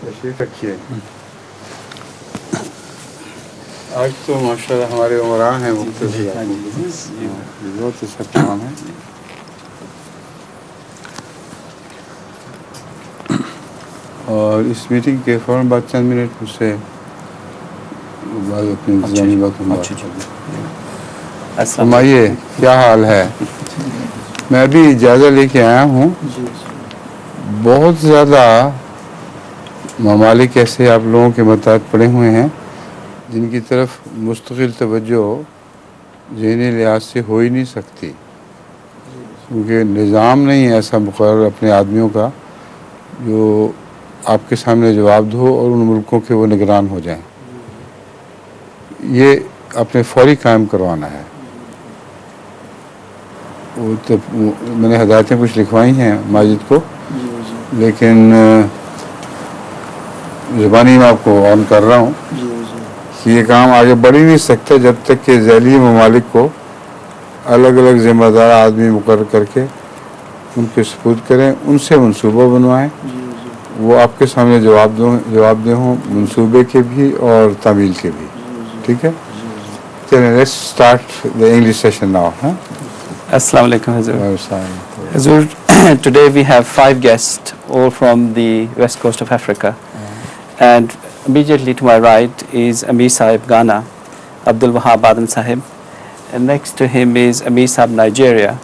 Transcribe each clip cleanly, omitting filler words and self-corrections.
तशरीफ रखिए। आज तो माशाल्लाह हमारे उमरा हैं मुख्तलिफ, बहुत अच्छा काम है। और इस मीटिंग के फ़ौरन बाद चंद मिनट मुझसे बाद अपनी इंतजामी बात फरमाइए, क्या हाल है? मैं अभी इजाज़त लेके आया हूँ। बहुत ज़्यादा ममालिक ऐसे आप लोगों के मुताबिक पड़े हुए हैं जिनकी तरफ मुस्तकिल तवज्जो ज़हनी लिहाज से हो ही नहीं सकती, क्योंकि निज़ाम नहीं है ऐसा मुकर्रर अपने आदमियों का जो आपके सामने जवाब दो और उन मुल्कों के वो निगरान हो जाएं। ये अपने फौरी कायम करवाना है। वो तो मैंने हदायतें कुछ लिखवाई हैं माजिद को, लेकिन ज़बानी मैं आपको ऑन कर रहा हूँ कि ये काम आगे बढ़ ही नहीं सकता जब तक कि ज़ैली ममालिक को अलग अलग ज़िम्मेदार आदमी मुकर्रर करके उनके सपुर्द करें, उनसे मनसूबा बनवाएं, वो आपके सामने जवाब दे हों, मनसूबे के भी और तामील के भी। ठीक है, चलिए let's start the English session now. Assalamu alaikum, Hazrat. Hazrat, today we have 5 guests, all from the west coast of Africa. And immediately to my right is Amir Sahib Ghana, Abdul Wahab Adan Sahib. And next to him is Amir Sahib Nigeria,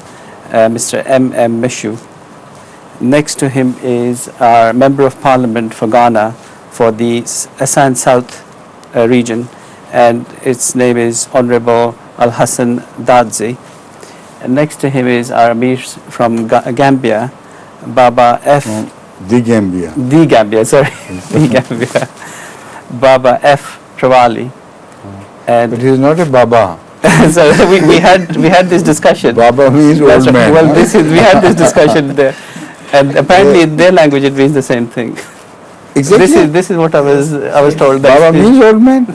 Mr. M.M. Meshu. Next to him is our Member of Parliament for Ghana for the Asan South region, and its name is Honorable Al-Hassan Dadzi. And next to him is our Amir from Gambia, Baba F. The Gambia, sorry, the Gambia, Baba F. Travali. And but he is not a Baba. So we had this discussion. Baba means old man. Well, we had this discussion there, and apparently in their language it means the same thing. Exactly. This is what I was told. Baba means old man.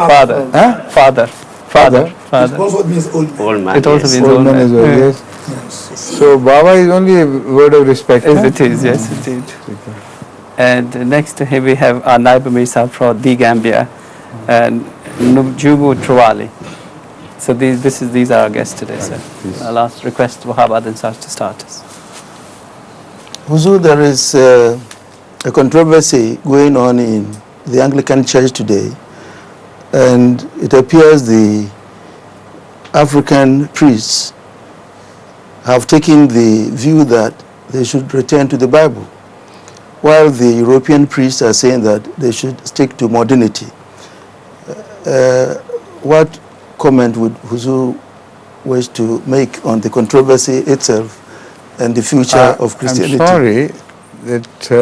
Father. Huh? Father. It also means old man. It also means Old man is old. Yes. So Baba is only a word of respect. Yes, it is. Yes, indeed. And next to him we have our Naib Mirza from the Gambia, and Nujubu Travali. So these are our guests today, sir. I'll request Wahab Adan Sahib to start us. Huzur, there is a controversy going on in the Anglican Church today, and it appears the African priests have taken the view that they should return to the Bible, while the European priests are saying that they should stick to modernity. What comment would Huzur wish to make on the controversy itself and the future of Christianity? I'm sorry that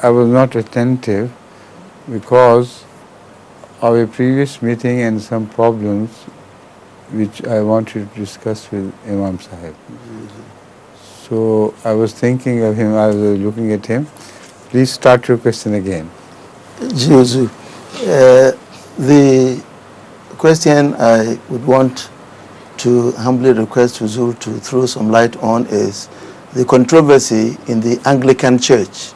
I was not attentive because of a previous meeting and some problems which I wanted to discuss with Imam Sahib. So I was thinking of him, I was looking at him. Please start your question again. Huzur, the question I would want to humbly request Huzur to throw some light on is the controversy in the Anglican Church.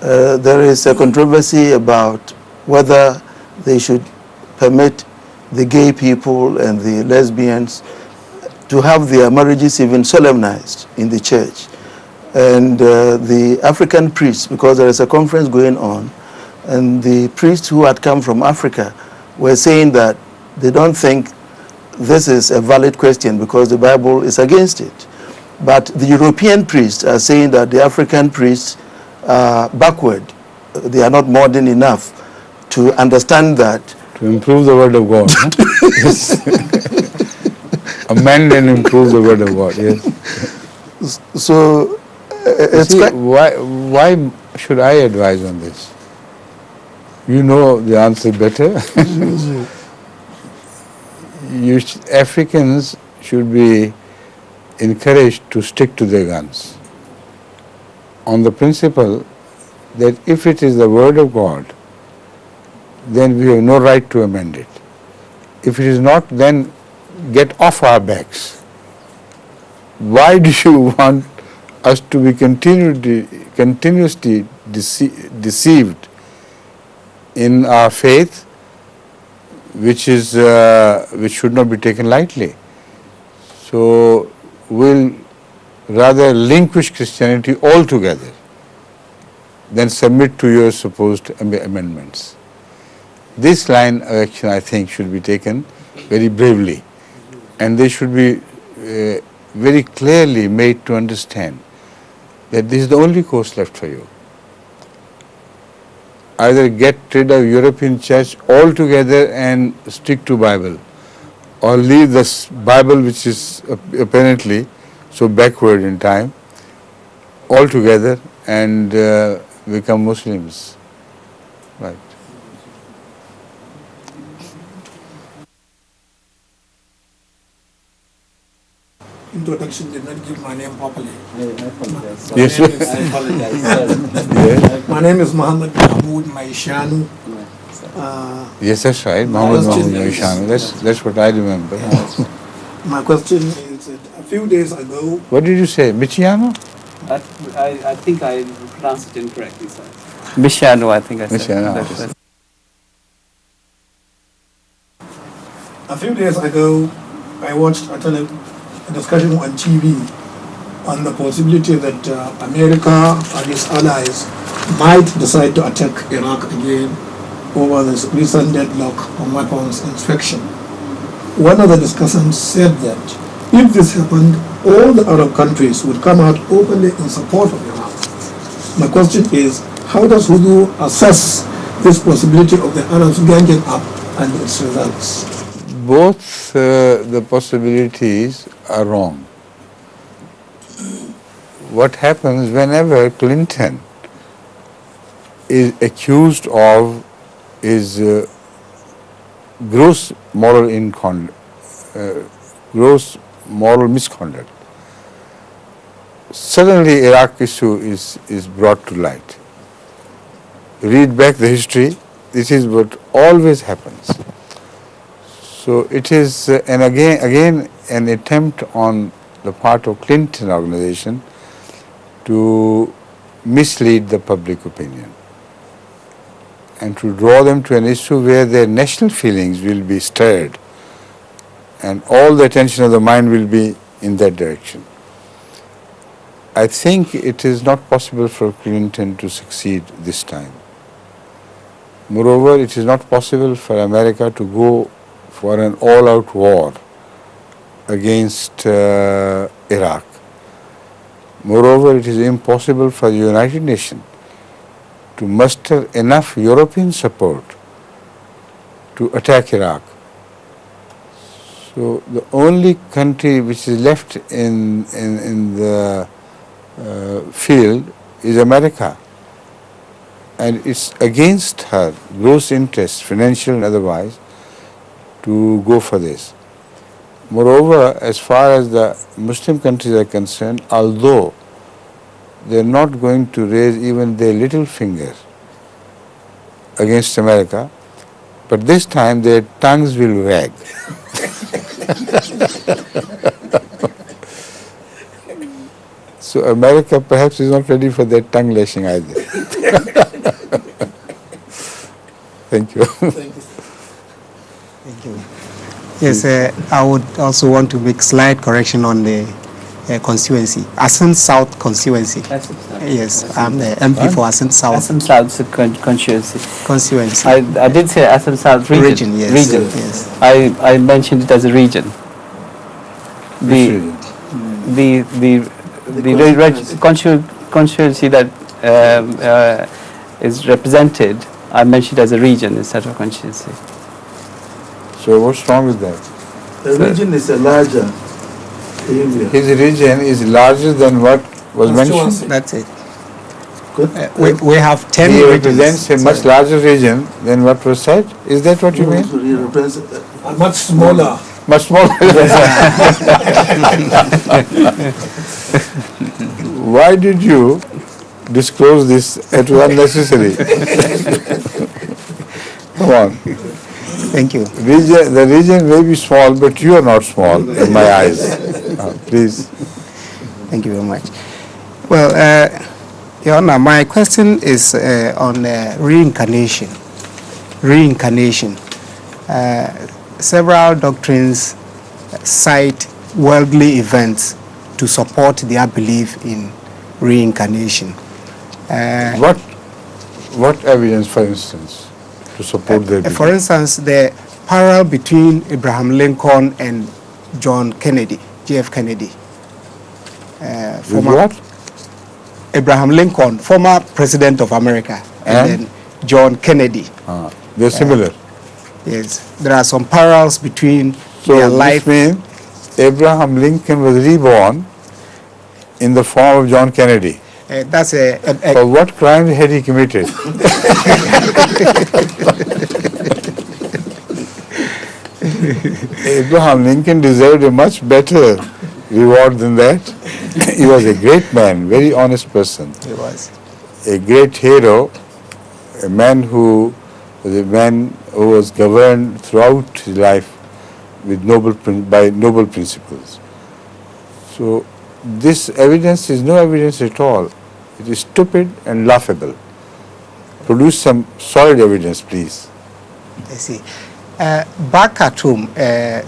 There is a controversy about whether they should permit the gay people and the lesbians to have their marriages even solemnized in the church. And the African priests, because there is a conference going on, and the priests who had come from Africa were saying that they don't think this is a valid question because the Bible is against it. But the European priests are saying that the African priests are backward. They are not modern enough to understand that. To improve the word of God. Amend and improve the word of God, yes. So, it's see, why should I advise on this? You know the answer better. Africans should be encouraged to stick to their guns on the principle that if it is the word of God, then we have no right to amend it. If it is not, then get off our backs. why do you want us to be continuously deceived in our faith, which should not be taken lightly? So we'll rather relinquish Christianity altogether than submit to your supposed amendments. This line of action, I think, should be taken very bravely, and they should be very clearly made to understand that this is the only course left for you. Either get rid of European Church altogether and stick to Bible, or leave this Bible, which is apparently so backward in time, altogether and become Muslims. Right. Introduction did not give my name properly. Yes. I apologize. Yes. My name is Muhammad Mahmoud Maishanu. Yes, that's right. Muhammad question Mahmoud is- Maishanu. That's what I remember. My question is that a few days ago, What did you say? Michiano? I think I pronounced it incorrectly, sir. Mishiano, I think I said. Mishiano. That's- a few days ago, I watched a discussion on TV on the possibility that America and its allies might decide to attack Iraq again over this recent deadlock on weapons inspection. One of the discussants said that if this happened, all the Arab countries would come out openly in support of Iraq. My question is, how does Hudu assess this possibility of the Arabs ganging up and its results? Both the possibilities are wrong. What happens whenever Clinton is accused of his gross moral misconduct, suddenly Iraq issue is brought to light. Read back the history, this is what always happens. So it is again an attempt on the part of Clinton organization to mislead the public opinion and to draw them to an issue where their national feelings will be stirred and all the attention of the mind will be in that direction. I think it is not possible for Clinton to succeed this time. Moreover, it is not possible for America to go for an all-out war against Iraq. Moreover, it is impossible for the United Nations to muster enough European support to attack Iraq. So the only country which is left in the field is America, and it's against her gross interests, financial and otherwise, to go for this. Moreover, as far as the Muslim countries are concerned, although they're not going to raise even their little finger against America, but this time their tongues will wag. So America perhaps is not ready for that tongue lashing either. Thank you. Thank you. Thank you. Yes, I would also want to make slight correction on the constituency, Assam South constituency. Yes, I'm the MP for Assam South Assam South constituency. constituency. I did say Assam South region. Region, yes. Region. Yes. I mentioned it as a region. The constituency that is represented, I mentioned as a region instead of constituency. So what's wrong with that? The region is a larger area. His region is larger than what was mentioned. That's it. Good. We have 10 He regions. represents a much larger region than what was said. Is that what you mean? So he represents A much smaller. Much smaller. Why did you disclose this? It was unnecessary. Come on. Thank you. The region may be small, but you are not small in my eyes. Please. Thank you very much. Well, Your Honor, my question is on reincarnation. Reincarnation. Several doctrines cite worldly events to support their belief in reincarnation. What evidence, for instance, to support their belief? For instance, the parallel between Abraham Lincoln and John Kennedy, J.F. Kennedy. What? Abraham Lincoln, former president of America, and then John Kennedy. They're similar. Yes, there are some parallels between So their this life. means Abraham Lincoln was reborn in the form of John Kennedy. That's For what crime had he committed? Abraham Lincoln deserved a much better reward than that. He was a great man, very honest person. He was. A great hero, a man who was governed throughout his life with by noble principles. So this evidence is no evidence at all. It is stupid and laughable. Produce some solid evidence, please. I see. Back at home,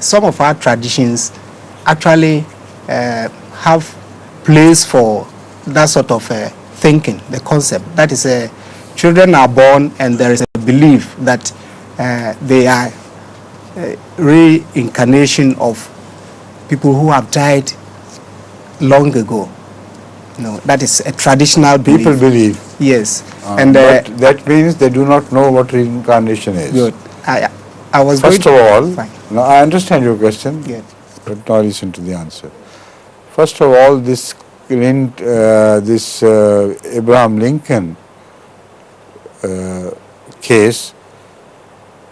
some of our traditions actually have place for that sort of thinking, the concept. That is, children are born and there is a belief that they are reincarnation of people who have died long ago. No, that is a traditional belief. People believe. Yes. But that means they do not know what reincarnation is. Good. I was First of going all, Fine. now I understand your question, Yes. but now listen to the answer. First of all, this Abraham Lincoln case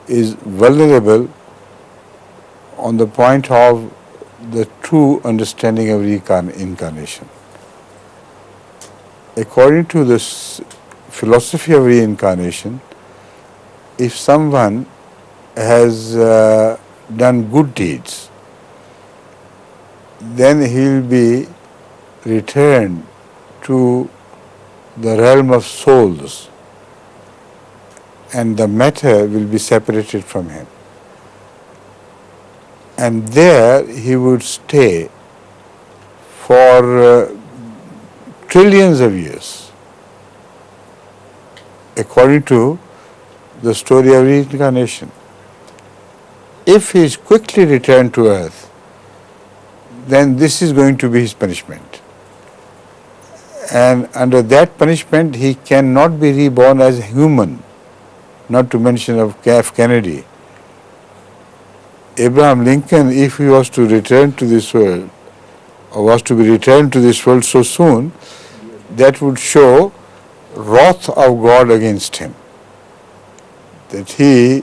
is vulnerable on the point of the true understanding of reincarnation. According to this philosophy of reincarnation, if someone has done good deeds, then he will be returned to the realm of souls and the matter will be separated from him. And there he would stay for trillions of years, according to the story of reincarnation. If he is quickly returned to earth, then this is going to be his punishment. And under that punishment, he cannot be reborn as a human, not to mention of Kennedy. Abraham Lincoln, if he was to return to this world, or was to be returned to this world so soon, that would show wrath of God against him, that he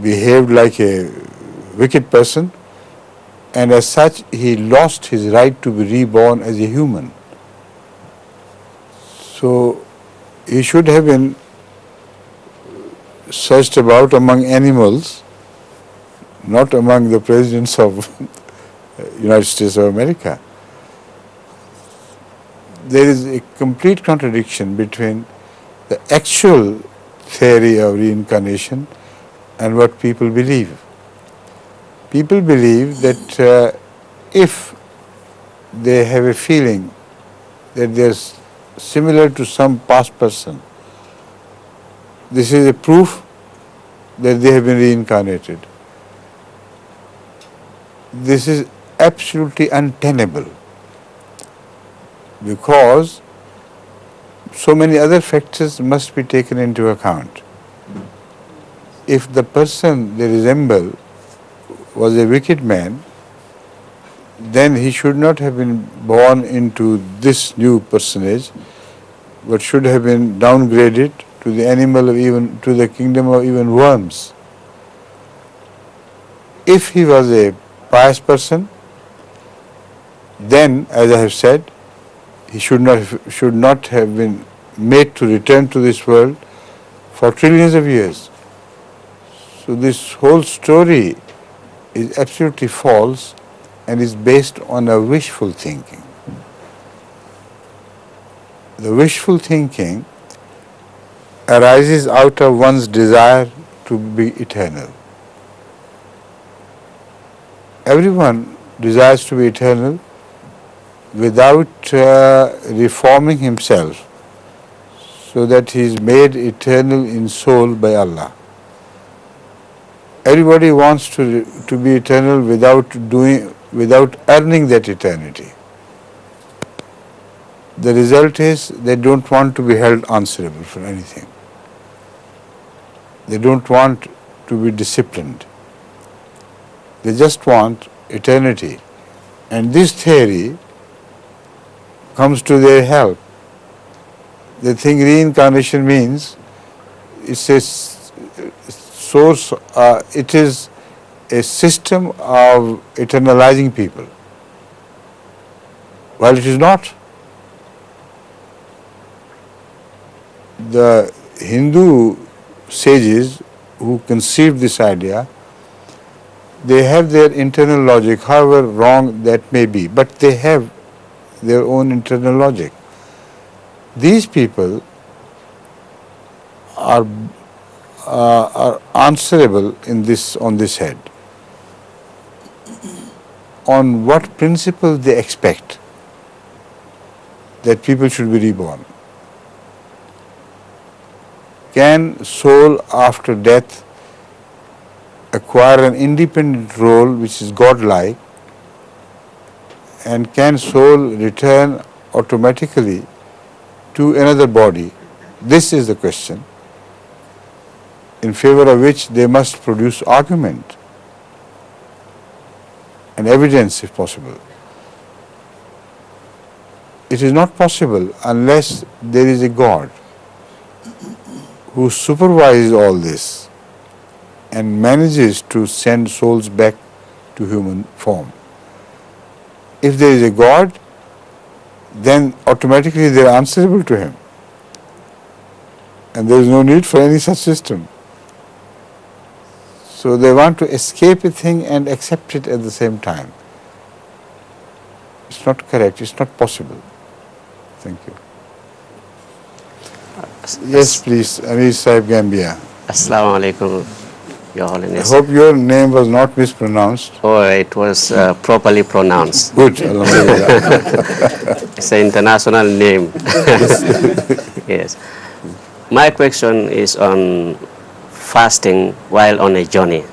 behaved like a wicked person, and as such he lost his right to be reborn as a human. So he should have been searched about among animals, not among the presidents of United States of America. There is a complete contradiction between the actual theory of reincarnation and what people believe. People believe that if they have a feeling that they're similar to some past person, this is a proof that they have been reincarnated. This is absolutely untenable, because so many other factors must be taken into account. If the person they resemble was a wicked man, then he should not have been born into this new personage, but should have been downgraded to the animal of even to the kingdom of even worms. If he was a pious person, then, as I have said, he should not have been made to return to this world for trillions of years. So this whole story is absolutely false and is based on a wishful thinking. the wishful thinking arises out of one's desire to be eternal. Everyone desires to be eternal without reforming himself so that he is made eternal in soul by Allah. Everybody wants to be eternal without earning that eternity. The result is they don't want to be held answerable for anything. They don't want to be disciplined. They just want eternity. And this theory comes to their help. They think reincarnation means it's a source, it is a system of eternalizing people. While it is not. The Hindu sages who conceived this idea, they have their internal logic, however wrong that may be, but they have their own internal logic. These people are answerable on this head. On what principle they expect that people should be reborn? Can soul after death acquire an independent role which is godlike, and can soul return automatically to another body? This is the question, in favor of which they must produce argument and evidence if possible. It is not possible unless there is a God who supervises all this and manages to send souls back to human form. If there is a God, then automatically they are answerable to him. And there is no need for any such system. So they want to escape a thing and accept it at the same time. It's not correct, it's not possible. Thank you. Yes, please, Amir Sahib Gambia. Assalamu alaikum, Your I Holiness. hope your name was not mispronounced. Oh, it was properly pronounced. Good, Alhamdulillah. It's an international name. Yes. My question is on fasting while on a journey.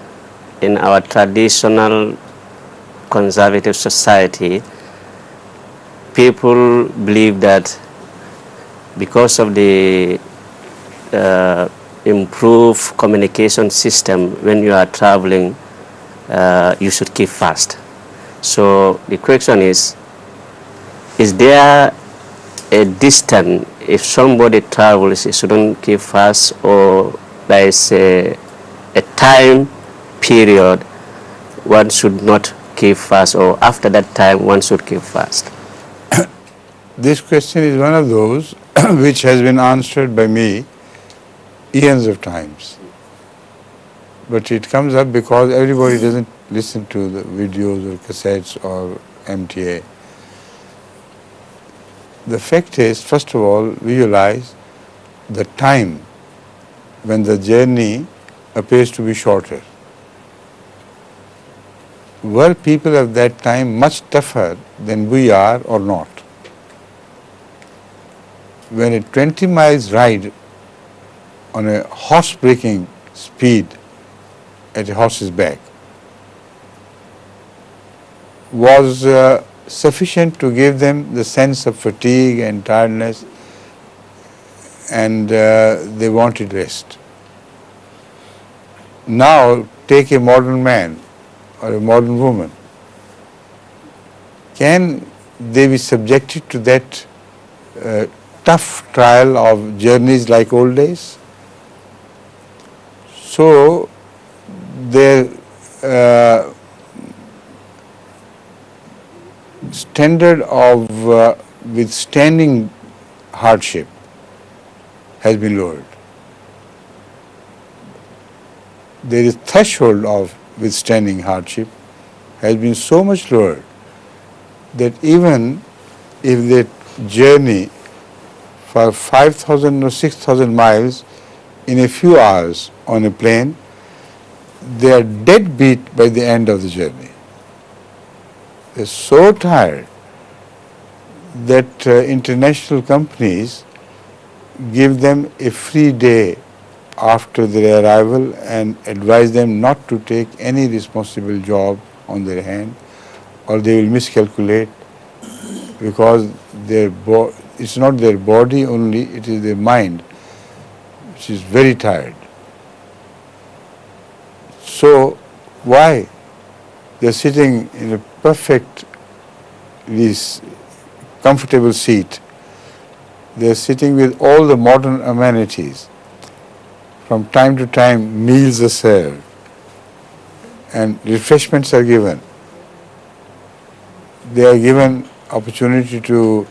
In our traditional conservative society, people believe that because of the improved communication system when you are traveling, you should keep fast. So the question is there a distance if somebody travels, he shouldn't keep fast, or there is a time period one should not keep fast, or after that time one should keep fast? This question is one of those which has been answered by me eons of times. But it comes up because everybody doesn't listen to the videos or cassettes or MTA. The fact is, first of all, visualize the time when the journey appears to be shorter. Were people of that time much tougher than we are or not? When a 20 miles ride on a horse-breaking speed at a horse's back was sufficient to give them the sense of fatigue and tiredness, and they wanted rest. Now take a modern man or a modern woman. Can they be subjected to that tough trial of journeys like old days? So their standard of withstanding hardship has been lowered. Their threshold of withstanding hardship has been so much lowered that even if they journey for 5,000 or 6,000 miles in a few hours on a plane, they are dead beat by the end of the journey. They're so tired that international companies give them a free day after their arrival and advise them not to take any responsible job on their hand, or they will miscalculate, because it's not their body only, it is their mind which is very tired. So why? They're sitting in a perfect, comfortable seat. They're sitting with all the modern amenities. From time to time, meals are served and refreshments are given. They are given opportunity to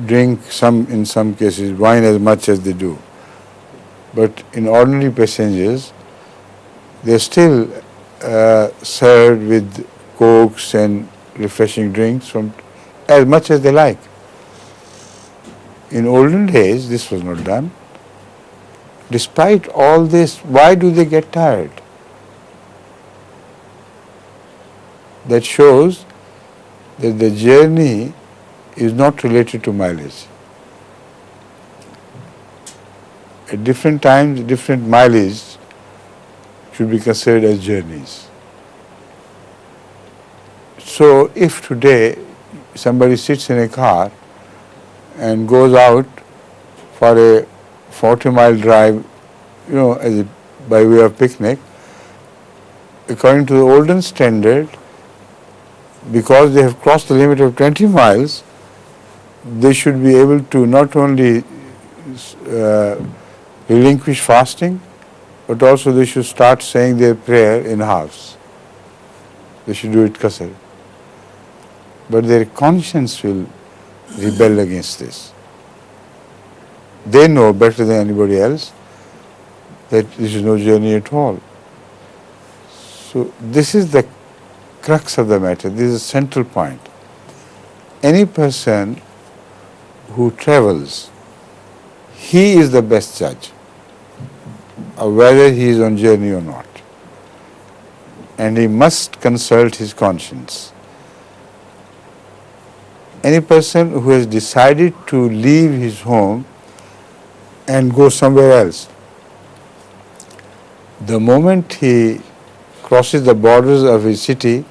drink in some cases, wine as much as they do. But in ordinary passengers, they're still served with cokes and refreshing drinks from as much as they like. In olden days, this was not done. Despite all this, why do they get tired? That shows that the journey is not related to mileage. At different times, different mileage should be considered as journeys. So if today somebody sits in a car and goes out for a 40-mile drive, by way of picnic, according to the olden standard, because they have crossed the limit of 20 miles, they should be able to not only relinquish fasting, but also they should start saying their prayer in halves. They should do it qasr. But their conscience will rebel against this. They know better than anybody else that this is no journey at all. So this is the crux of the matter. This is a central point. Any person who travels, he is the best judge of whether he is on journey or not. And he must consult his conscience. Any person who has decided to leave his home and go somewhere else, the moment he crosses the borders of his city,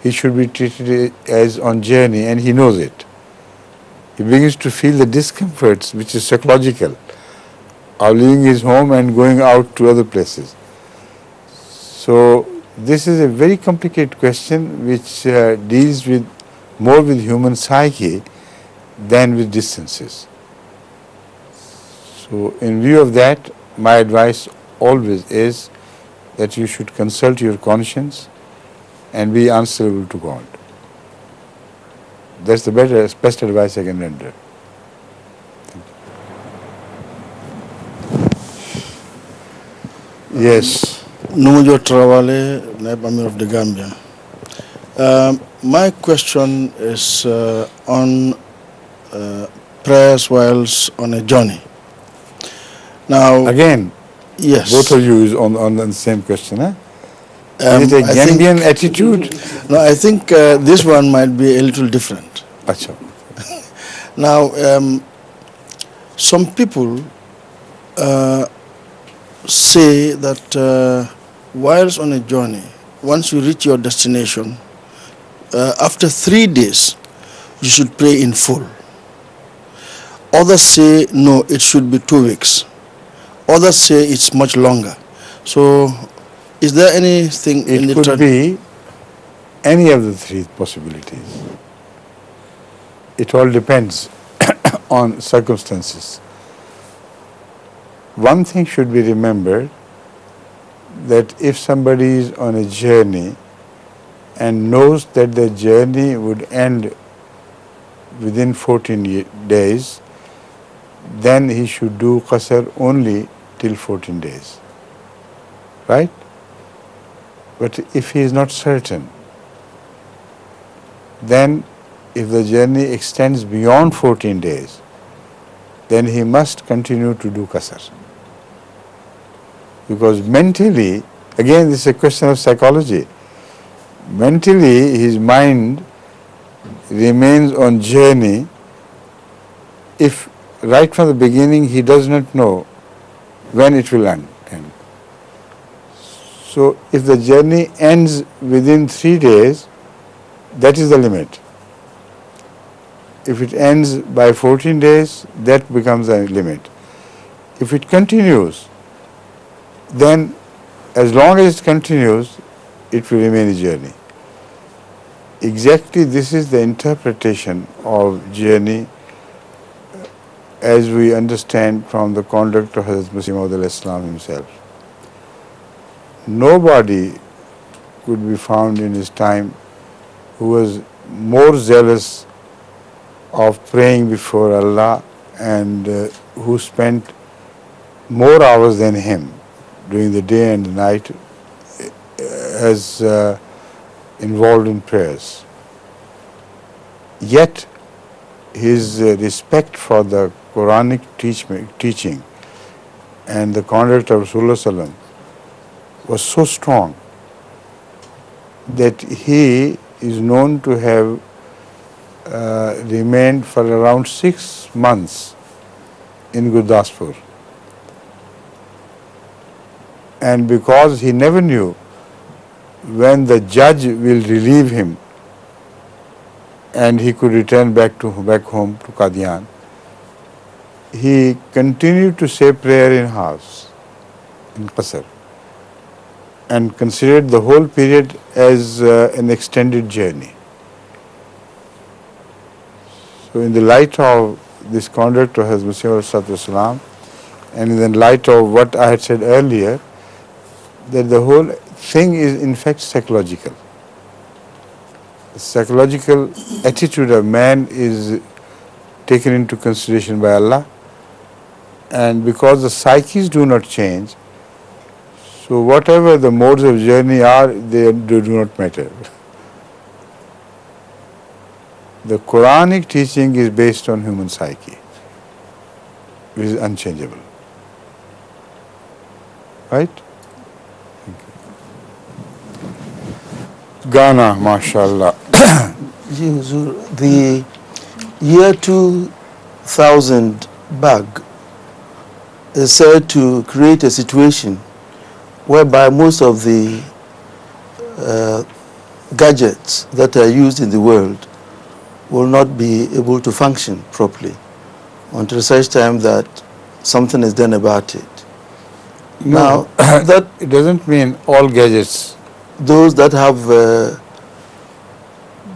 he should be treated as on journey, and he knows it. He begins to feel the discomforts, which is psychological, of leaving his home and going out to other places. So this is a very complicated question which deals more with human psyche than with distances. So in view of that, my advice always is that you should consult your conscience and be answerable to God. That's the best advice I can render. Yes. Numujo Travale, Naib Amir of the Gambia. My question is on prayers whilst on a journey. Now, again, yes, both of you is on the same question, eh? Is it a Gambian attitude? No, I think this one might be a little different. Achha. Now, some people say that whilst on a journey, once you reach your destination, after 3 days, you should pray in full. Others say, no, it should be 2 weeks. Others say it's much longer. So, is there anything in the... It could be any of the three possibilities. It all depends on circumstances. One thing should be remembered, that if somebody is on a journey and knows that the journey would end within 14 days, then he should do qasr only till 14 days. Right? But if he is not certain, then if the journey extends beyond 14 days then he must continue to do qasr. Because mentally, again this is a question of psychology, mentally his mind remains on journey if right from the beginning he does not know when it will end. So if the journey ends within 3 days, that is the limit. If it ends by 14 days, that becomes a limit. If it continues, then as long as it continues, it will remain a journey. Exactly this is the interpretation of journey as we understand from the conduct of Hazrat Masih himself. Nobody could be found in his time who was more zealous of praying before Allah and who spent more hours than him during the day and the night as involved in prayers. Yet his respect for the Quranic teaching and the conduct of Rasulullah was so strong that he is known to have remained for around 6 months in Gurdaspur. And because he never knew when the judge will relieve him and he could return back home to Qadian, he continued to say prayer in house, in qasr, and considered the whole period as an extended journey. So in the light of this conduct of Hazrat Masih and in the light of what I had said earlier, that the whole thing is in fact psychological. The psychological attitude of man is taken into consideration by Allah, and because the psyches do not change, so whatever the modes of journey are, they do not matter. The Quranic teaching is based on human psyche, which is unchangeable. Right? Ghana, mashallah. Ji Huzur, the year 2000 bug is said to create a situation whereby most of the gadgets that are used in the world will not be able to function properly until such time that something is done about it. No, Now, that it doesn't mean all gadgets. those that have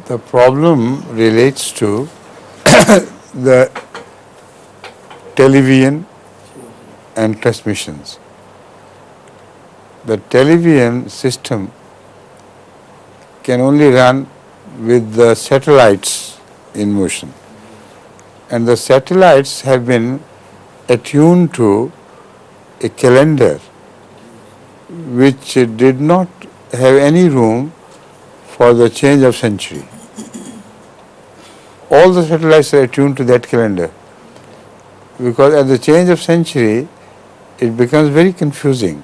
The problem relates to the television and transmissions. The television system can only run with the satellites in motion. And the satellites have been attuned to a calendar which did not have any room for the change of century. All the satellites are attuned to that calendar, because at the change of century it becomes very confusing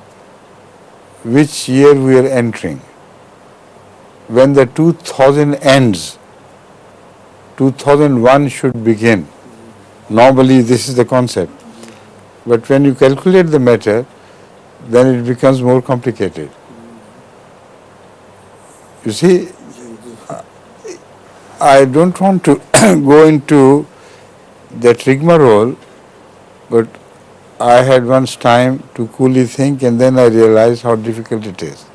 which year we are entering. When the 2000 ends, 2001 should begin. Normally this is the concept. But when you calculate the matter, then it becomes more complicated. You see, I don't want to go into that rigmarole, but I had once time to coolly think, and then I realized how difficult it is.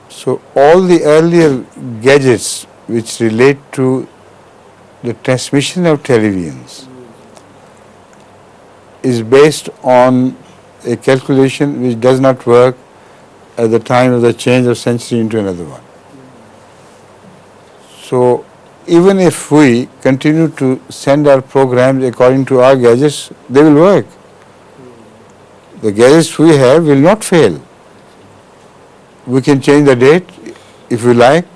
So all the earlier gadgets which relate to the transmission of televisions is based on a calculation which does not work at the time of the change of century into another one. So even if we continue to send our programs according to our gadgets, they will work. The gadgets we have will not fail. We can change the date if we like,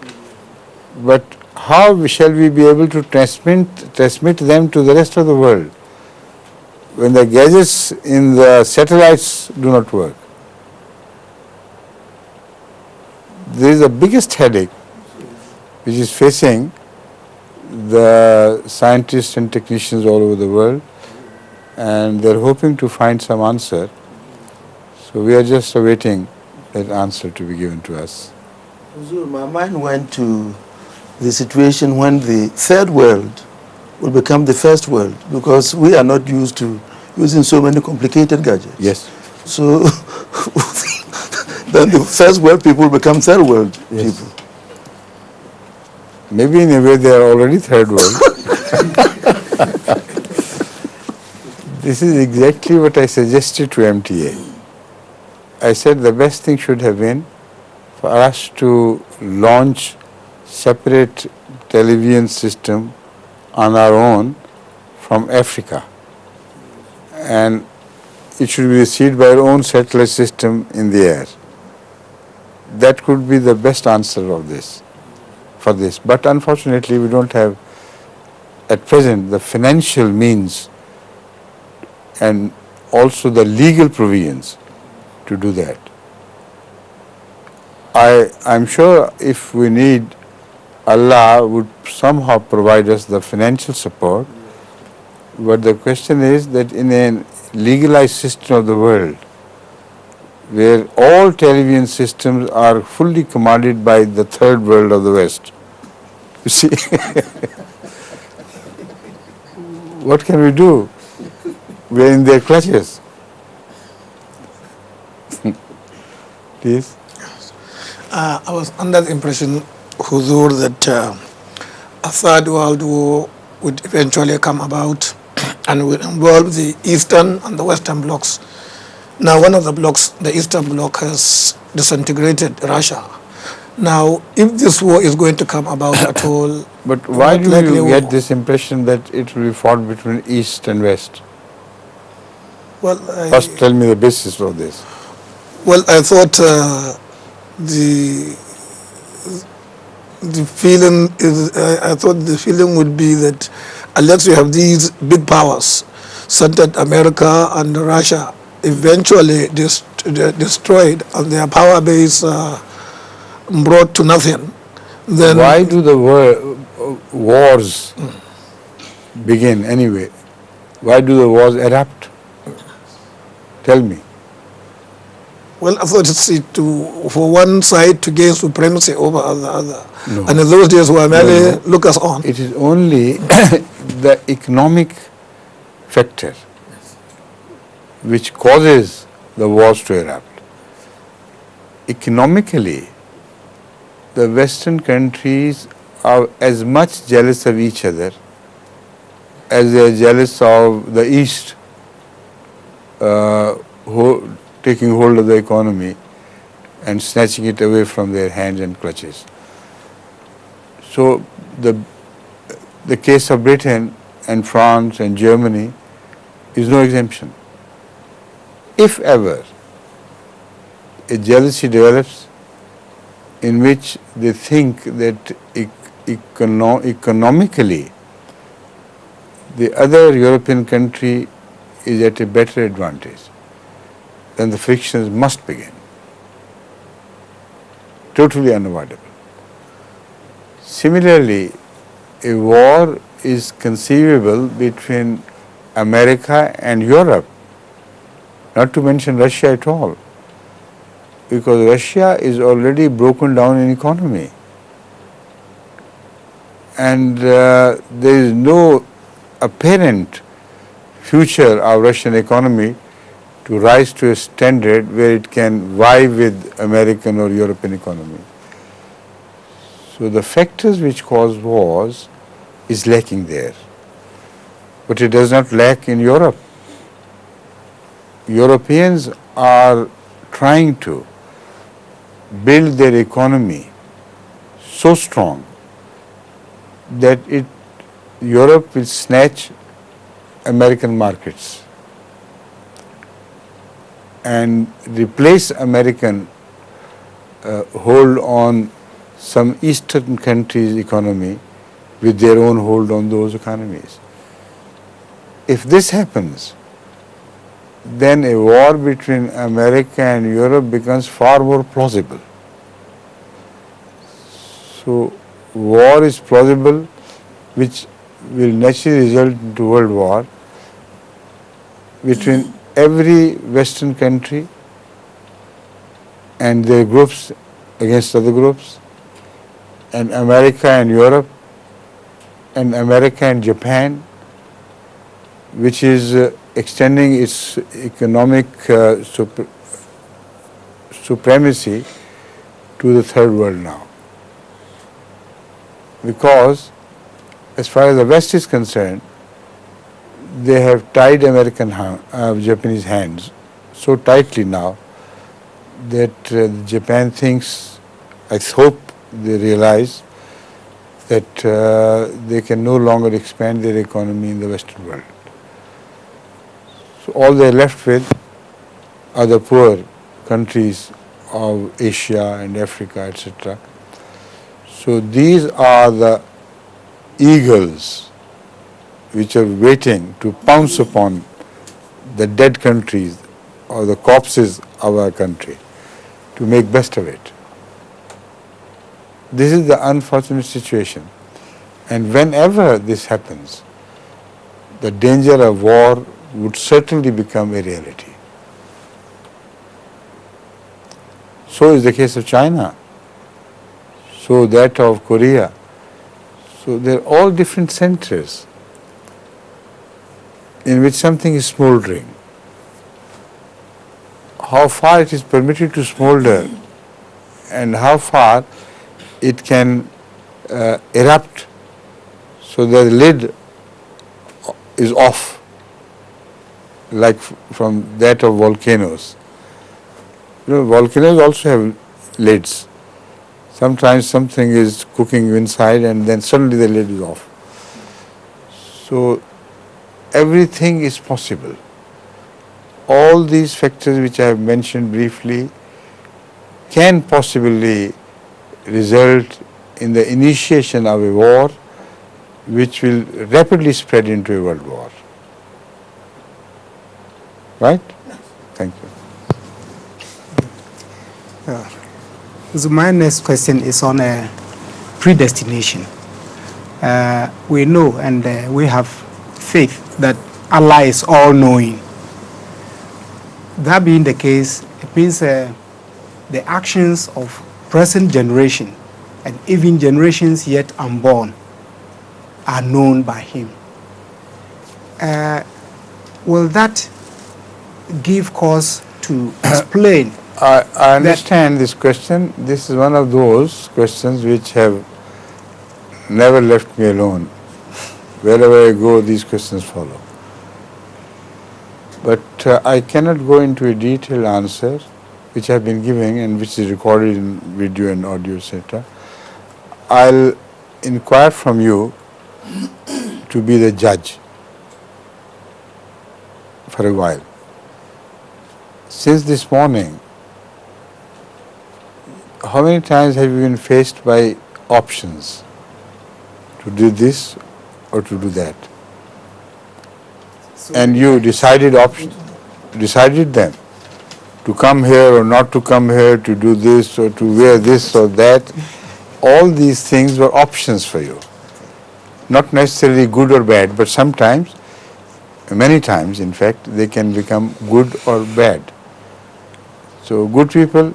but how shall we be able to transmit them to the rest of the world when the gadgets in the satellites do not work. There is the biggest headache which is facing the scientists and technicians all over the world, and they're hoping to find some answer. So we are just awaiting that answer to be given to us. My mind went to the situation when the third world will become the first world, because we are not used to using so many complicated gadgets. Yes. So then the first world people become third world people. Maybe in a way they are already third world. This is exactly what I suggested to MTA. I said the best thing should have been for us to launch separate television system on our own from Africa, and it should be received by our own satellite system in the air. That could be the best answer of this, for this. But unfortunately we don't have at present the financial means and also the legal provisions to do that. I'm sure if we need, Allah would somehow provide us the financial support, but the question is that in a legalized system of the world, where all television systems are fully commanded by the third world of the West, you see, what can we do? We're in their clutches. Please. I was under the impression, Huzur, that a third world war would eventually come about and would involve the Eastern and the Western blocs. Now, one of the blocs, the Eastern bloc, has disintegrated Russia. Now, if this war is going to come about at all... But why do you get this impression that it will be fought between East and West? Well, First, tell me the basis for this. Well, I thought the feeling is, I thought the feeling would be that unless you have these big powers, centered America and Russia, eventually destroyed and their power base brought to nothing, then... Why do the wars begin anyway? Why do the wars erupt? Tell me. Well, I thought it's for one side to gain supremacy over the other. No. And in those days were merely lookers on. It is only the economic factor which causes the wars to erupt. Economically, the Western countries are as much jealous of each other as they are jealous of the East taking hold of the economy and snatching it away from their hands and clutches. So the case of Britain and France and Germany is no exemption. If ever a jealousy develops in which they think that economically the other European country is at a better advantage, then the frictions must begin. Totally unavoidable. Similarly, a war is conceivable between America and Europe, not to mention Russia at all, because Russia is already broken down in economy. And there is no apparent future of Russian economy to rise to a standard where it can vie with American or European economy. So the factors which cause wars is lacking there. But it does not lack in Europe. Europeans are trying to build their economy so strong that Europe will snatch American markets and replace American hold on some Eastern countries' economy with their own hold on those economies. If this happens, then a war between America and Europe becomes far more plausible. So war is plausible, which will naturally result into world war between every Western country and their groups against other groups, and America and Europe, and America and Japan, which is extending its economic supremacy to the third world now. Because as far as the West is concerned, they have tied Japanese hands so tightly now that Japan thinks, I hope they realize that they can no longer expand their economy in the Western world. So all they're left with are the poor countries of Asia and Africa, etc. So these are the eagles which are waiting to pounce upon the dead countries or the corpses of our country to make best of it. This is the unfortunate situation. And whenever this happens, the danger of war would certainly become a reality. So is the case of China. So that of Korea. So they're all different centers in which something is smoldering. How far it is permitted to smolder and how far it can erupt so the lid is off, like from that of volcanoes. You know, volcanoes also have lids. Sometimes something is cooking inside and then suddenly the lid is off. So everything is possible. All these factors which I have mentioned briefly can possibly result in the initiation of a war which will rapidly spread into a world war. Right? Thank you. So my next question is on predestination. We know and we have faith that Allah is all-knowing. That being the case, it means the actions of present generation and even generations yet unborn are known by Him. Will that give cause to explain? I understand this question. This is one of those questions which have never left me alone. Wherever I go, these questions follow. But I cannot go into a detailed answer which I have been giving and which is recorded in video and audio, etc. I'll inquire from you to be the judge for a while. Since this morning, how many times have you been faced by options to do this or to do that? And you decided them to come here or not to come here, to do this or to wear this or that. All these things were options for you. Not necessarily good or bad, but sometimes, many times in fact, they can become good or bad. So good people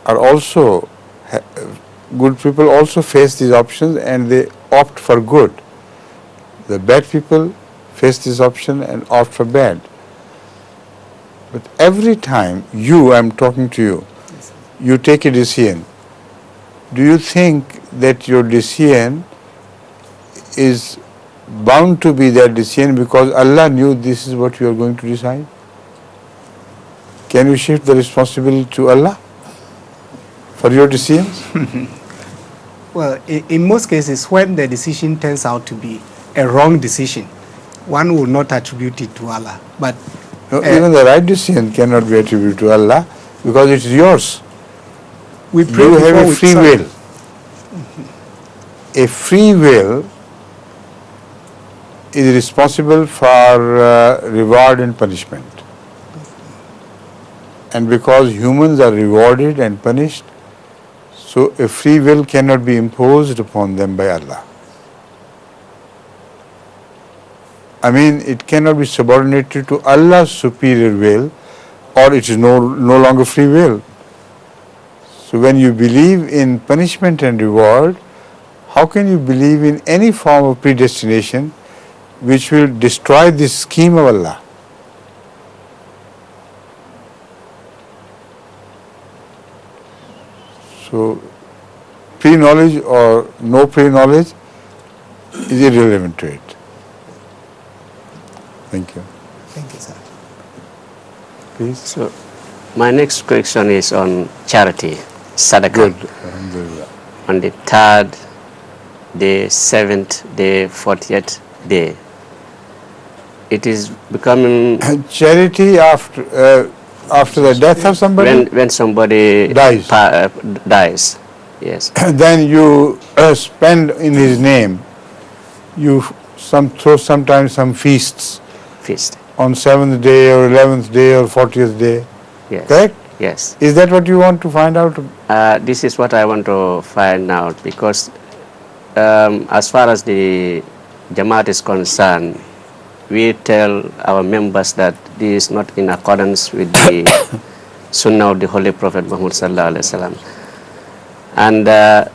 also face these options and they opt for good. The bad people face this option and opt for bad. But every time I'm talking to you, you take a decision. Do you think that your decision is bound to be that decision because Allah knew this is what you are going to decide? Can you shift the responsibility to Allah for your decisions? Well, in most cases, when the decision turns out to be a wrong decision, one will not attribute it to Allah. But no, even the right decision cannot be attributed to Allah because it's yours. We pray you have a free will. A free will is responsible for reward and punishment. And because humans are rewarded and punished, so a free will cannot be imposed upon them by Allah. I mean, it cannot be subordinated to Allah's superior will, or it is no longer free will. So when you believe in punishment and reward, how can you believe in any form of predestination which will destroy this scheme of Allah? So pre-knowledge or no pre-knowledge is irrelevant to it. Thank you. Thank you, sir. Please. So, my next question is on charity, sadaqah. Good. Alhamdulillah. On the 3rd day, 7th day, 40th day, it is becoming Charity after the death of somebody, when somebody Dies. Dies. Yes. then you spend in his name. You throw sometimes some feasts Feast. on 7th day or 11th day or 40th day. Yes. Correct? Yes. Is that what you want to find out? This is what I want to find out, because as far as the Jamaat is concerned, we tell our members that this is not in accordance with the Sunnah of the Holy Prophet Muhammad sallallahu alaihi wasallam. And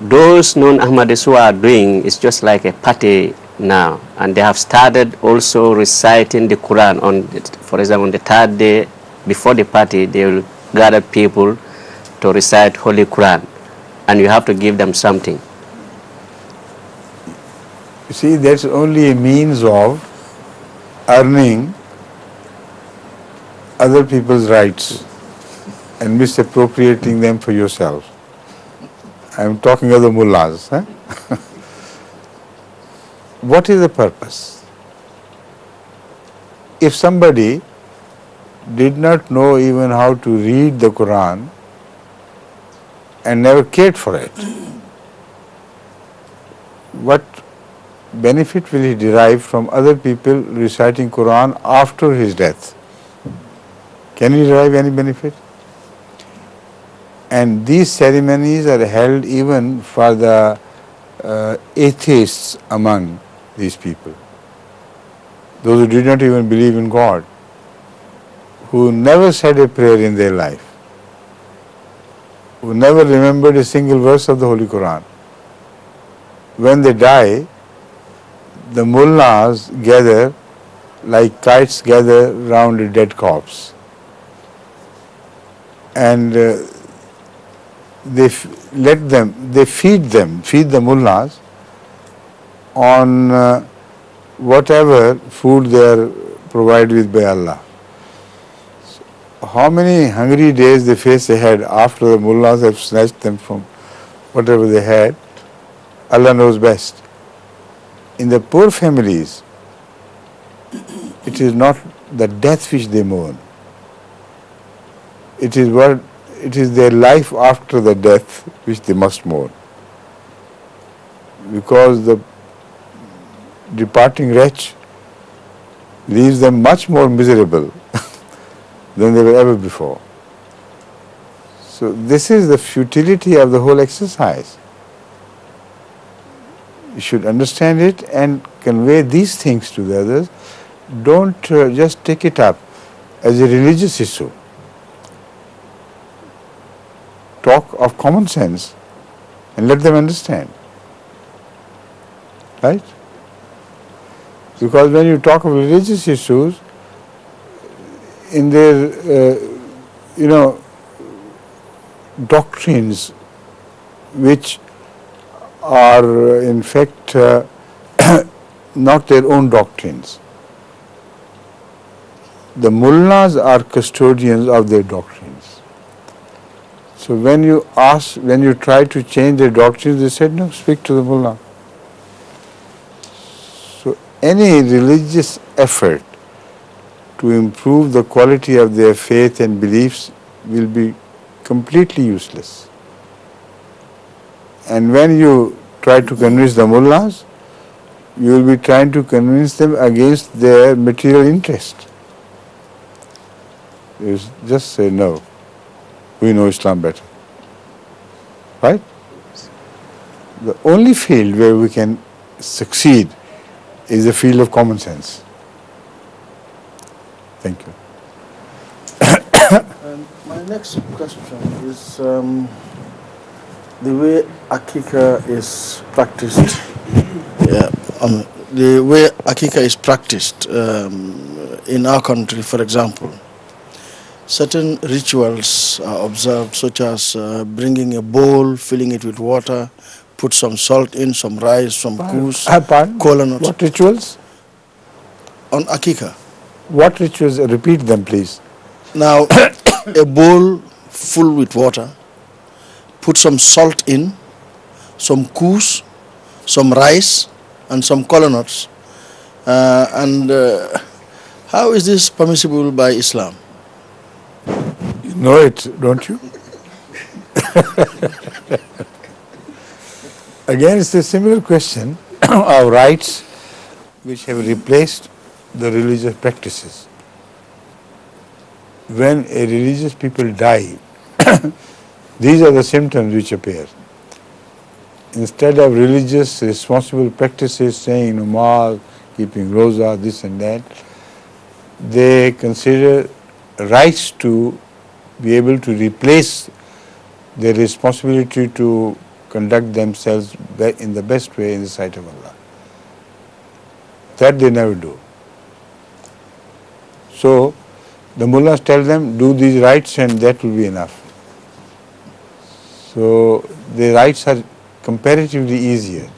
those non-Ahmadis who are doing is just like a party now, and they have started also reciting the Quran for example, on the 3rd day before the party, they will gather people to recite Holy Quran, and you have to give them something. You see, that's only a means of earning other people's rights and misappropriating them for yourself. I'm talking of the mullahs. Huh? What is the purpose? If somebody did not know even how to read the Quran and never cared for it, what benefit will he derive from other people reciting Quran after his death? Can he derive any benefit? And these ceremonies are held even for the atheists among these people, those who did not even believe in God, who never said a prayer in their life, who never remembered a single verse of the Holy Quran. When they die, the mullahs gather like kites gather round a dead corpse, and they feed the mullahs on whatever food they are provided with by Allah. So how many hungry days they face ahead after the mullahs have snatched them from whatever they had, Allah knows best. In the poor families, it is not the death which they mourn. It is their life after the death which they must mourn. Because the departing wretch leaves them much more miserable than they were ever before. So this is the futility of the whole exercise. You should understand it and convey these things to the others. Don't just take it up as a religious issue. Talk of common sense and let them understand. Right? Because when you talk of religious issues, in their, doctrines, which are in fact not their own doctrines. The mullahs are custodians of their doctrines. So when you try to change their doctrines, they said, no, speak to the mullah. So any religious effort to improve the quality of their faith and beliefs will be completely useless. And when you try to convince the mullahs, you will be trying to convince them against their material interest. You just say no. we know Islam better. Right? The only field where we can succeed is the field of common sense. Thank you. And my next question is the way Akika is practiced. Yeah, the way Akika is practiced in our country, for example, certain rituals are observed, such as bringing a bowl, filling it with water, put some salt in, some rice, some goose, kola nuts. What rituals? On Akika. What rituals? Repeat them, please. Now, a bowl full with water, put some salt in, some goose, some rice, and some kola nuts. How is this permissible by Islam? You know it, don't you? Again, it's a similar question of rites which have replaced the religious practices. When a religious people die, these are the symptoms which appear. Instead of religious responsible practices, saying namaz, keeping roza, this and that, they consider rights to be able to replace their responsibility to conduct themselves in the best way in the sight of Allah. That they never do. So the mullahs tell them, do these rites and that will be enough. So the rites are comparatively easier.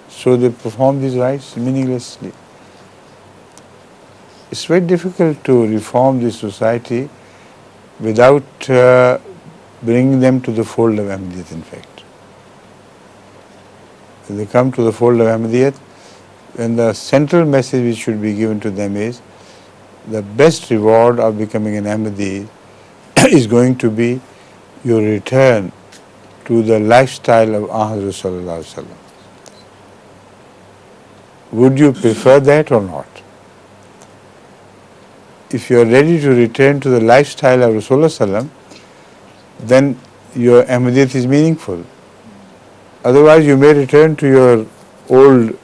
So they perform these rites meaninglessly. It's very difficult to reform this society without bringing them to the fold of Ahmadiyyat, in fact. When they come to the fold of Ahmadiyyat, then the central message which should be given to them is the best reward of becoming an Ahmadi is going to be your return to the lifestyle of Ahmad Sallallahu Alaihi Wasallam. Would you prefer that or not? If you are ready to return to the lifestyle of Rasulullah, then your Ahmadiyyat is meaningful. Otherwise, you may return to your old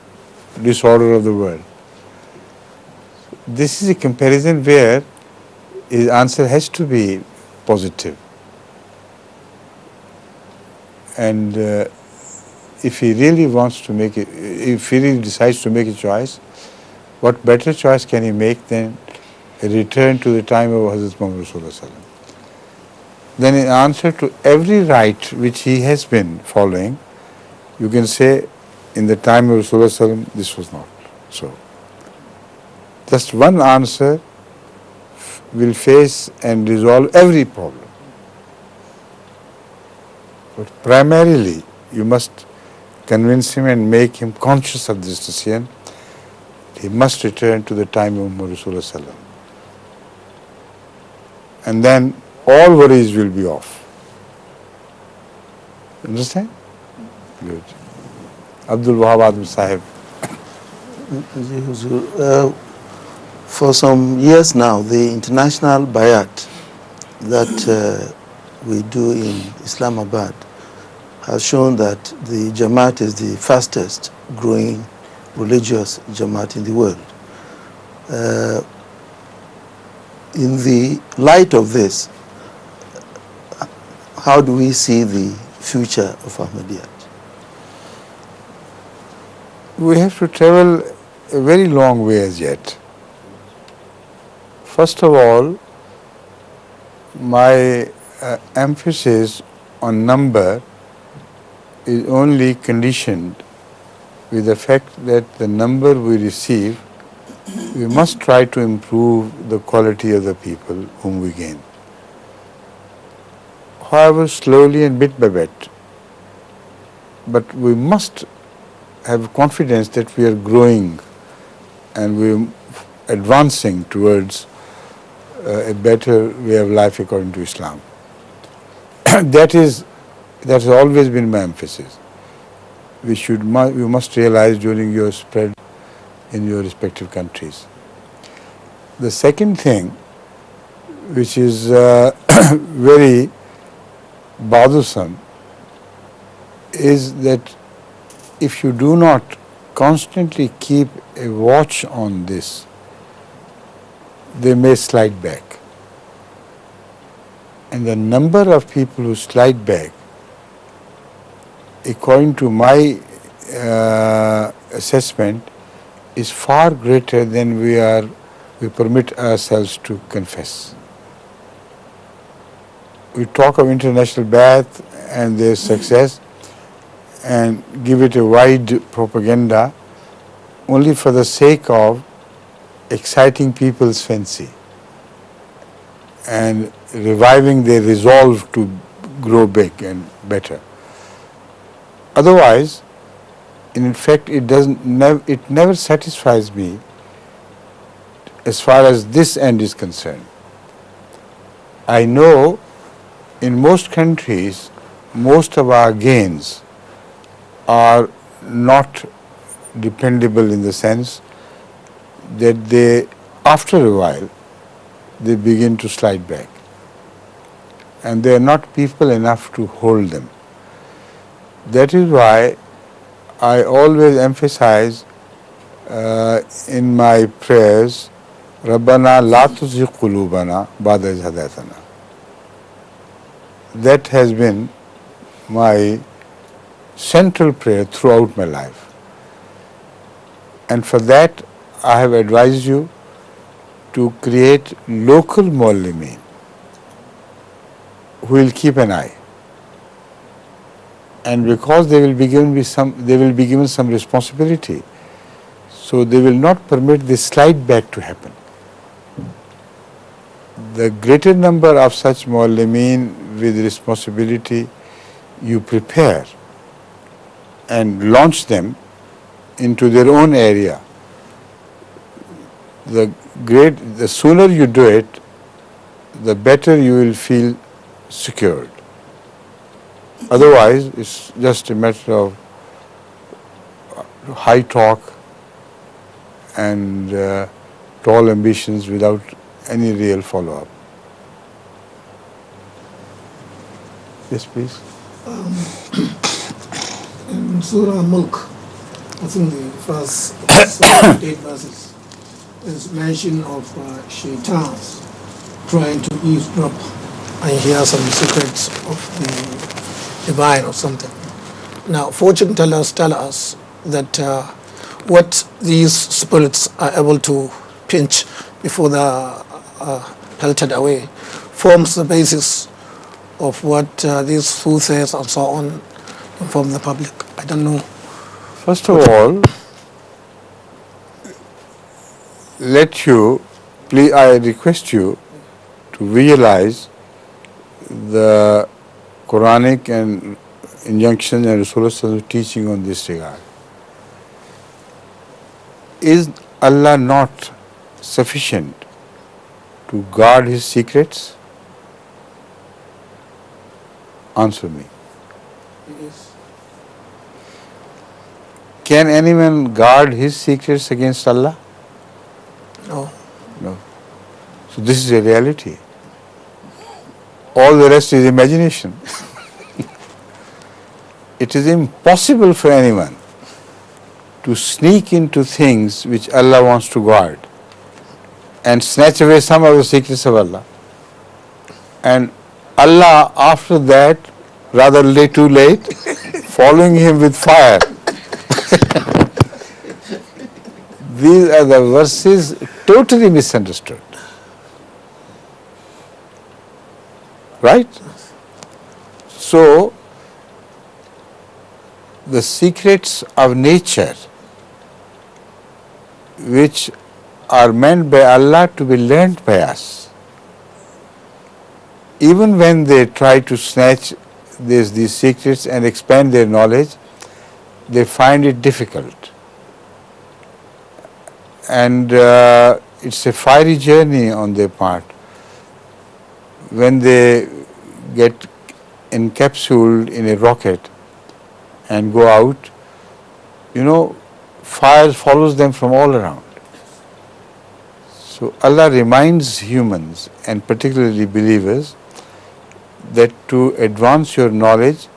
disorder of the world. This is a comparison where his answer has to be positive. And if he really wants to make it, if he really decides to make a choice, what better choice can he make than a return to the time of Hazrat Muhammad Rasulullah? Then in answer to every rite which he has been following, you can say in the time of Rasulullah this was not so. Just one answer will face and resolve every problem. But primarily you must convince him and make him conscious of this decision. He must return to the time of Muhammad Rasulullah. And then all worries will be off. Understand? Good. Abdul Wahab Adam Sahib. For some years now, the international bayat that we do in Islamabad has shown that the Jamaat is the fastest growing religious Jamaat in the world. In the light of this, how do we see the future of Ahmadiyyat? We have to travel a very long way as yet. First of all, my emphasis on number is only conditioned with the fact that the number we receive, we must try to improve the quality of the people whom we gain. However, slowly and bit by bit. But we must have confidence that we are growing and we are advancing towards a better way of life according to Islam. That has always been my emphasis. We must realize during your spread in your respective countries. The second thing which is very bothersome, is that if you do not constantly keep a watch on this, they may slide back. And the number of people who slide back, according to my assessment, is far greater than we permit ourselves to confess. We talk of international Ba'ath and their success and give it a wide propaganda only for the sake of exciting people's fancy and reviving their resolve to grow big and better. Otherwise, in fact, it never satisfies me as far as this end is concerned. I know in most countries, most of our gains are not dependable in the sense that they, after a while, they begin to slide back. And they are not people enough to hold them. That is why I always emphasize in my prayers, Rabbana la tuzigh qulubana ba'da idh hadaytana. That has been my central prayer throughout my life. And for that, I have advised you to create local muallimeen who will keep an eye. And because they will be given some responsibility, so they will not permit this slide back to happen. The greater number of such muallimeen with responsibility you prepare and launch them into their own area, the sooner you do it, the better you will feel secured. Otherwise, it's just a matter of high talk and tall ambitions without any real follow-up. Yes, please. In Surah Mulk, I think the first 8 verses, is mention of shaitans trying to eavesdrop and hear some secrets of the divine or something. Now, fortune tellers tell us that what these spirits are able to pinch before they are pelted away forms the basis of what these soothsayers and so on inform the public. I don't know. First of all, I request you to visualize the Quranic and injunction and Rasulullah's teaching on this regard. Is Allah not sufficient to guard His secrets? Answer me. Yes. Can anyone guard his secrets against Allah? No. No. So this is a reality. All the rest is imagination. It is impossible for anyone to sneak into things which Allah wants to guard and snatch away some of the secrets of Allah. And Allah, after that, rather too late, following him with fire. These are the verses totally misunderstood. Right? So, the secrets of nature which are meant by Allah to be learnt by us, even when they try to snatch these secrets and expand their knowledge, they find it difficult. And it's a fiery journey on their part. When they get encapsulated in a rocket and go out, fire follows them from all around. So Allah reminds humans, and particularly believers, that to advance your knowledge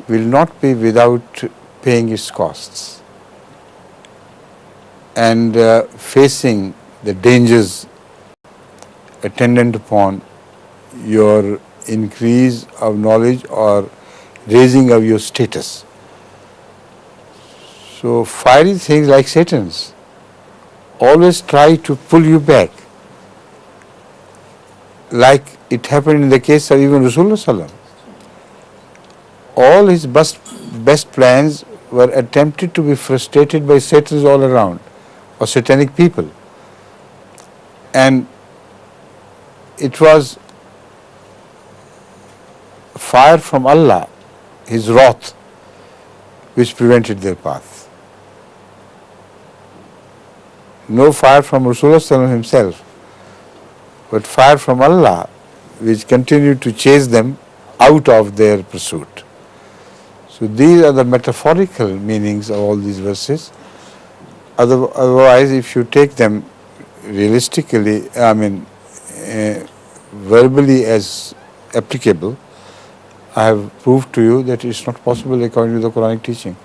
will not be without paying its costs and facing the dangers attendant upon your increase of knowledge or raising of your status. So fiery things like Satan's always try to pull you back, like it happened in the case of even Rasulullah Sallam. All his best plans were attempted to be frustrated by Satans all around, or satanic people. And it was fire from Allah, His wrath, which prevented their path. No fire from Rasulullah Sallallahu himself, but fire from Allah, which continued to chase them out of their pursuit. So these are the metaphorical meanings of all these verses. Otherwise, if you take them realistically, verbally as applicable, I have proved to you that it's not possible according to the Quranic teaching.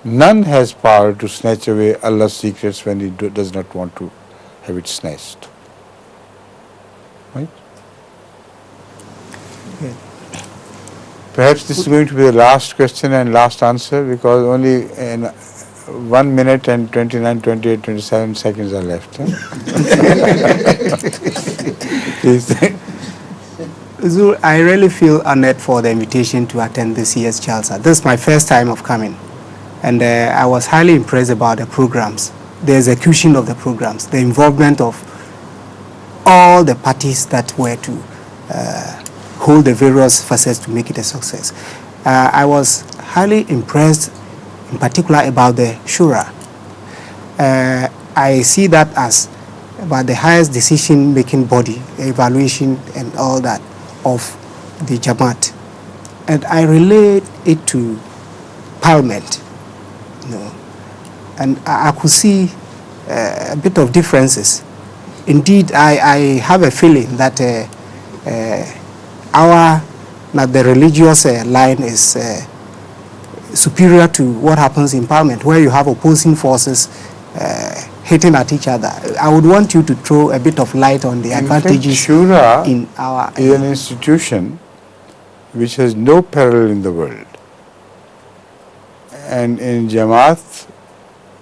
None has power to snatch away Allah's secrets when He does not want to have it snatched. Right? Yeah. Perhaps this is going to be the last question and last answer, because only in 1 minute and 29, 28, 27 seconds are left. Please. Zur, I really feel honored for the invitation to attend this year's Chalsa. This is my first time of coming, and I was highly impressed about the programs, the execution of the programs, the involvement of all the parties that were to hold the various facets to make it a success. I was highly impressed in particular about the Shura. I see that as about the highest decision-making body, evaluation and all that of the Jamaat. And I relate it to Parliament, you know. And I could see a bit of differences. Indeed, I have a feeling that the religious line is superior to what happens in Parliament, where you have opposing forces hitting at each other. I would want you to throw a bit of light on the advantages Shura in our... is an institution which has no parallel in the world. And in Jamaat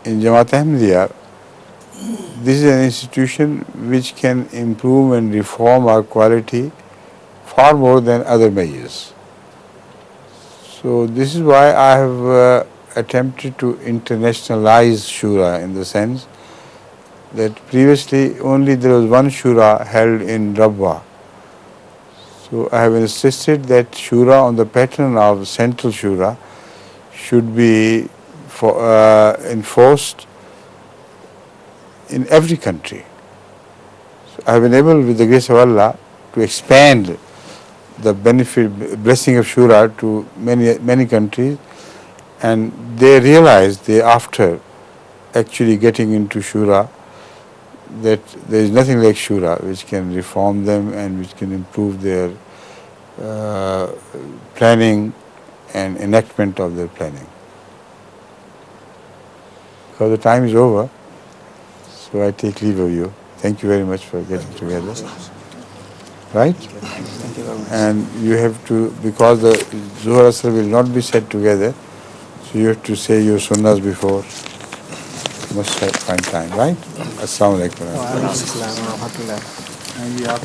Ahmadiyya, this is an institution which can improve and reform our quality far more than other measures. So this is why I have attempted to internationalize Shura, in the sense that previously only there was one Shura held in Rabwa. So I have insisted that Shura on the pattern of Central Shura should be enforced in every country. So I have been able, with the grace of Allah, to expand the blessing of Shura to many countries, and they realized thereafter, actually getting into Shura, that there is nothing like Shura which can reform them and which can improve their planning and enactment of their planning. Because the time is over, so I take leave of you. Thank you very much for getting together. Right? Thank you very much. And you have to, because the Zuhur Asr will not be said together, so you have to say your sunnahs before. You must find time, right? Assalamu alaikum. Wa alaikum assalam wa rahmatullah. And we have